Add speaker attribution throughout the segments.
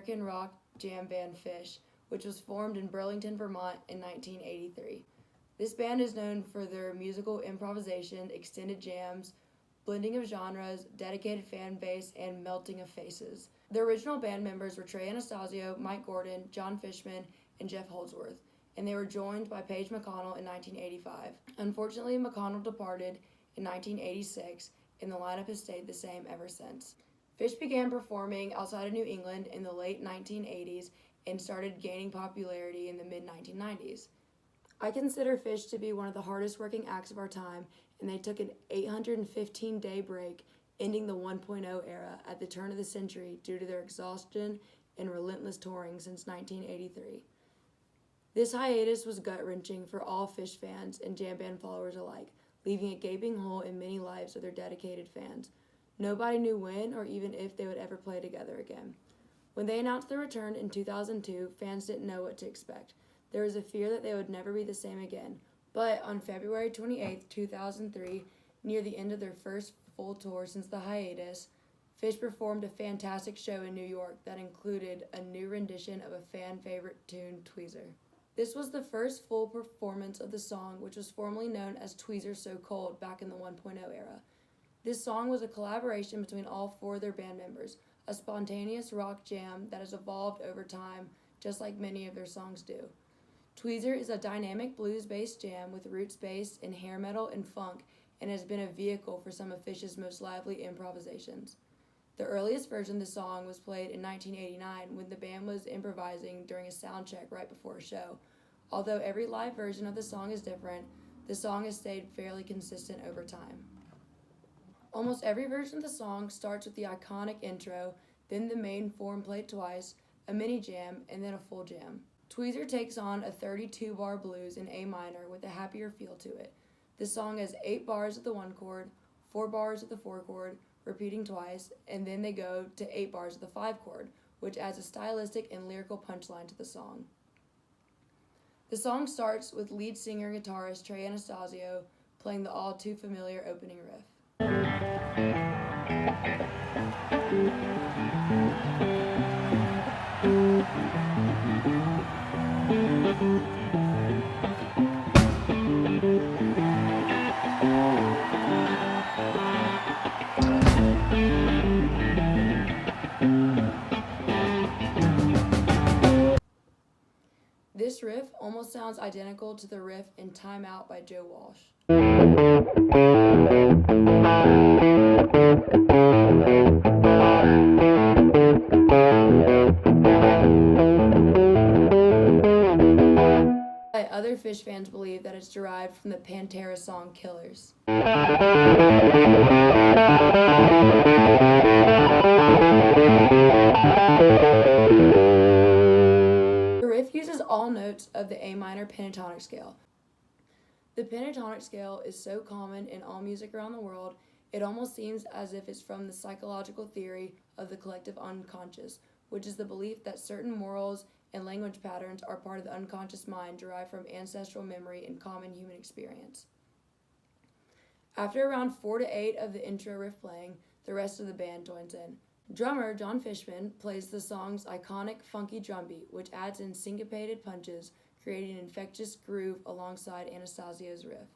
Speaker 1: American rock jam band Phish, which was formed in Burlington, Vermont in 1983. This band is known for their musical improvisation, extended jams, blending of genres, dedicated fan base, and melting of faces. The original band members were Trey Anastasio, Mike Gordon, John Fishman, and Jeff Holdsworth, and they were joined by Paige McConnell in 1985. Unfortunately, McConnell departed in 1986, and the lineup has stayed the same ever since. Phish began performing outside of New England in the late 1980s and started gaining popularity in the mid-1990s. I consider Phish to be one of the hardest working acts of our time, and they took an 815-day break, ending the 1.0 era at the turn of the century due to their exhaustion and relentless touring since 1983. This hiatus was gut-wrenching for all Phish fans and jam band followers alike, leaving a gaping hole in many lives of their dedicated fans. Nobody knew when or even if they would ever play together again. When they announced their return in 2002, fans didn't know what to expect. There was a fear that they would never be the same again. But on February 28, 2003, near the end of their first full tour since the hiatus, Phish performed a fantastic show in New York that included a new rendition of a fan favorite tune, Tweezer. This was the first full performance of the song, which was formerly known as Tweezer So Cold back in the 1.0 era. This song was a collaboration between all four of their band members, a spontaneous rock jam that has evolved over time, just like many of their songs do. Tweezer is a dynamic blues-based jam with roots based in hair metal and funk, and has been a vehicle for some of Phish's most lively improvisations. The earliest version of the song was played in 1989 when the band was improvising during a sound check right before a show. Although every live version of the song is different, the song has stayed fairly consistent over time. Almost every version of the song starts with the iconic intro, then the main form played twice, a mini jam, and then a full jam. Tweezer takes on a 32-bar blues in A minor with a happier feel to it. The song has 8 bars of the 1 chord, 4 bars of the 4 chord, repeating twice, and then they go to 8 bars of the 5 chord, which adds a stylistic and lyrical punchline to the song. The song starts with lead singer and guitarist Trey Anastasio playing the all too familiar opening riff. This riff almost sounds identical to the riff in Time Out by Joe Walsh. Other Phish fans believe that it's derived from the Pantera song Killers. The riff uses all notes of the A minor pentatonic scale. The pentatonic scale is so common in all music around the world, it almost seems as if it's from the psychological theory of the collective unconscious, which is the belief that certain morals and language patterns are part of the unconscious mind derived from ancestral memory and common human experience. After around 4 to 8 of the intro riff playing, the rest of the band joins in. Drummer John Fishman plays the song's iconic funky drum beat, which adds in syncopated punches, creating an infectious groove alongside Anastasio's riff.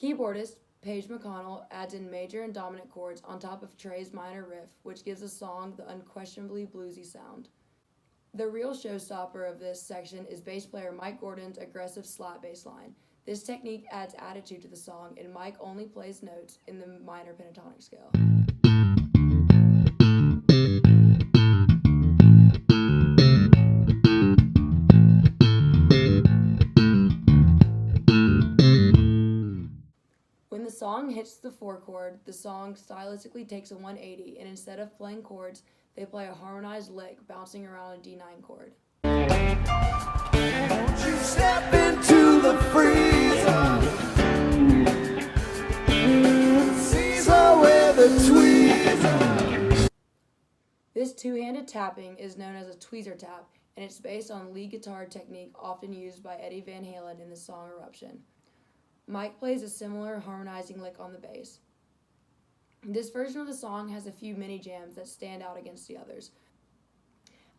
Speaker 1: Keyboardist Paige McConnell adds in major and dominant chords on top of Trey's minor riff, which gives the song the unquestionably bluesy sound. The real showstopper of this section is bass player Mike Gordon's aggressive slap bass line. This technique adds attitude to the song, and Mike only plays notes in the minor pentatonic scale. When the song hits the 4 chord, the song stylistically takes a 180, and instead of playing chords, they play a harmonized lick bouncing around a D9 chord.
Speaker 2: Won't you step into the freezer?
Speaker 1: This two-handed tapping is known as a tweezer tap, and it's based on lead guitar technique often used by Eddie Van Halen in the song Eruption. Mike plays a similar harmonizing lick on the bass. This version of the song has a few mini jams that stand out against the others.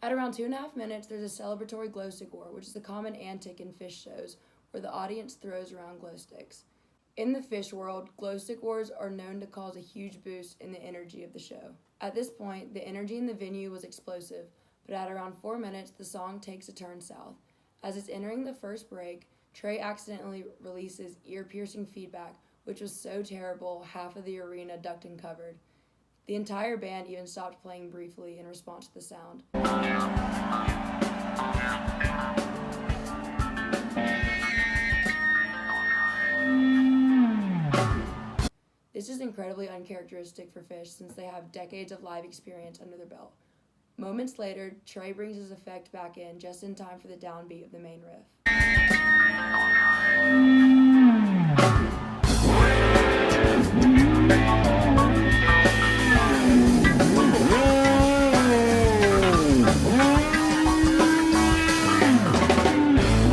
Speaker 1: At around 2.5 minutes, there's a celebratory glow stick war, which is a common antic in Phish shows, where the audience throws around glow sticks. In the Phish world, glow stick wars are known to cause a huge boost in the energy of the show. At this point, the energy in the venue was explosive, but at around 4 minutes, the song takes a turn south. As it's entering the first break, Trey accidentally releases ear-piercing feedback, which was so terrible, half of the arena ducked and covered. The entire band even stopped playing briefly in response to the sound. This is incredibly uncharacteristic for Phish since they have decades of live experience under their belt. Moments later, Trey brings his effect back in just in time for the downbeat of the main riff.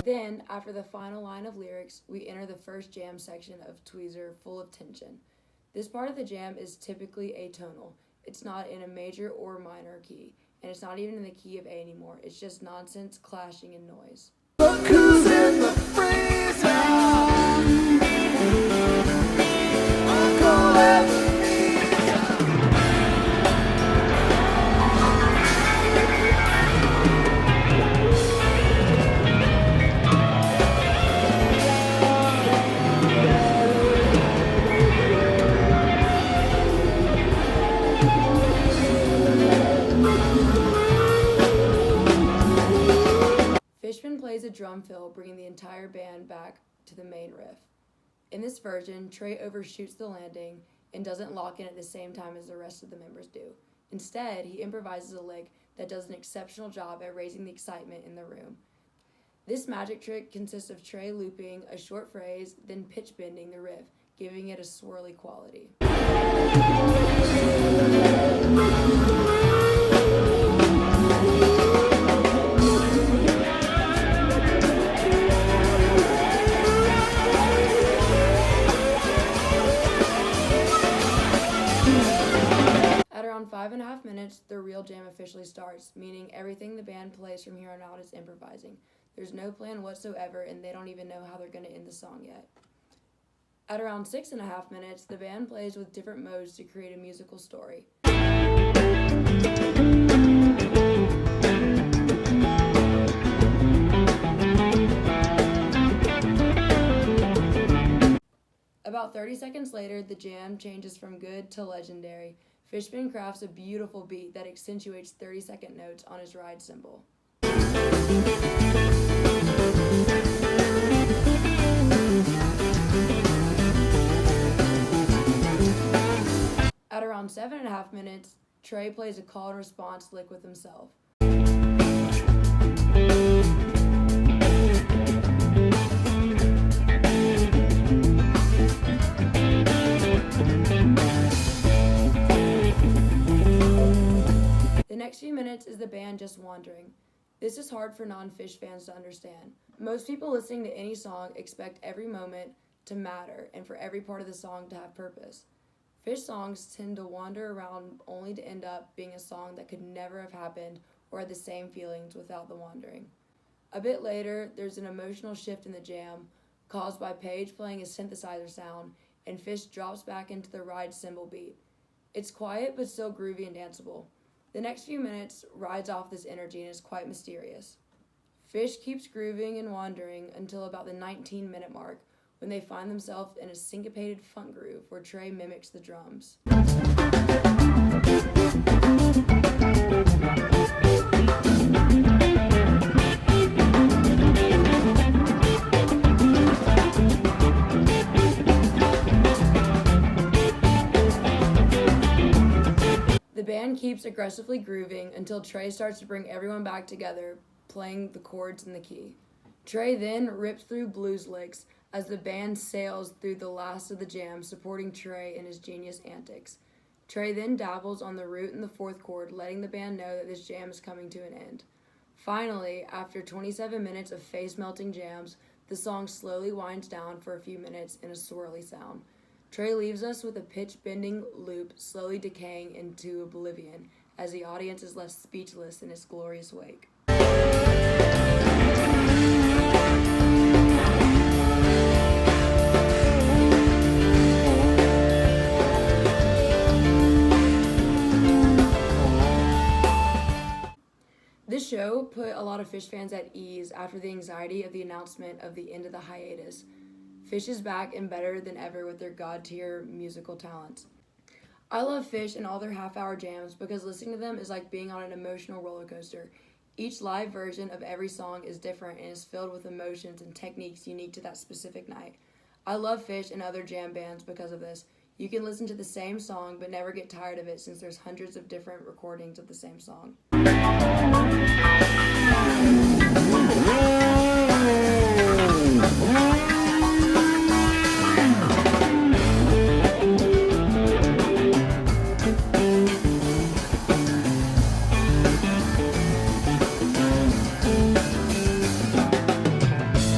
Speaker 1: Then, after the final line of lyrics, we enter the first jam section of Tweezer, full of tension. This part of the jam is typically atonal. It's not in a major or minor key, and it's not even in the key of A anymore. It's just nonsense, clashing, and noise.
Speaker 2: Look who's in the freezer. Uncle
Speaker 1: Fishman plays a drum fill, bringing the entire band back to the main riff. In this version, Trey overshoots the landing and doesn't lock in at the same time as the rest of the members do. Instead, he improvises a lick that does an exceptional job at raising the excitement in the room. This magic trick consists of Trey looping a short phrase, then pitch bending the riff, giving it a swirly quality. At around 5.5 minutes, the real jam officially starts, meaning everything the band plays from here on out is improvising. There's no plan whatsoever, and they don't even know how they're going to end the song yet. At around 6.5 minutes, the band plays with different modes to create a musical story. About 30 seconds later, the jam changes from good to legendary. Fishman crafts a beautiful beat that accentuates 30-second notes on his ride cymbal. At around 7.5 minutes, Trey plays a call and response lick with himself. The next few minutes is the band just wandering. This is hard for non-Phish fans to understand. Most people listening to any song expect every moment to matter and for every part of the song to have purpose. Phish songs tend to wander around only to end up being a song that could never have happened or had the same feelings without the wandering. A bit later, there's an emotional shift in the jam caused by Page playing a synthesizer sound, and Phish drops back into the ride cymbal beat. It's quiet but still groovy and danceable. The next few minutes rides off this energy and is quite mysterious. Phish keeps grooving and wandering until about the 19-minute mark, when they find themselves in a syncopated funk groove where Trey mimics the drums. The band keeps aggressively grooving until Trey starts to bring everyone back together, playing the chords in the key. Trey then rips through blues licks as the band sails through the last of the jam, supporting Trey in his genius antics. Trey then dabbles on the root and the fourth chord, letting the band know that this jam is coming to an end. Finally, after 27 minutes of face-melting jams, the song slowly winds down for a few minutes in a swirly sound. Trey leaves us with a pitch-bending loop slowly decaying into oblivion as the audience is left speechless in its glorious wake. This show put a lot of Phish fans at ease after the anxiety of the announcement of the end of the hiatus. Phish is back and better than ever with their god-tier musical talents. I love Phish and all their half-hour jams because listening to them is like being on an emotional roller coaster. Each live version of every song is different and is filled with emotions and techniques unique to that specific night. I love Phish and other jam bands because of this. You can listen to the same song but never get tired of it since there's hundreds of different recordings of the same song.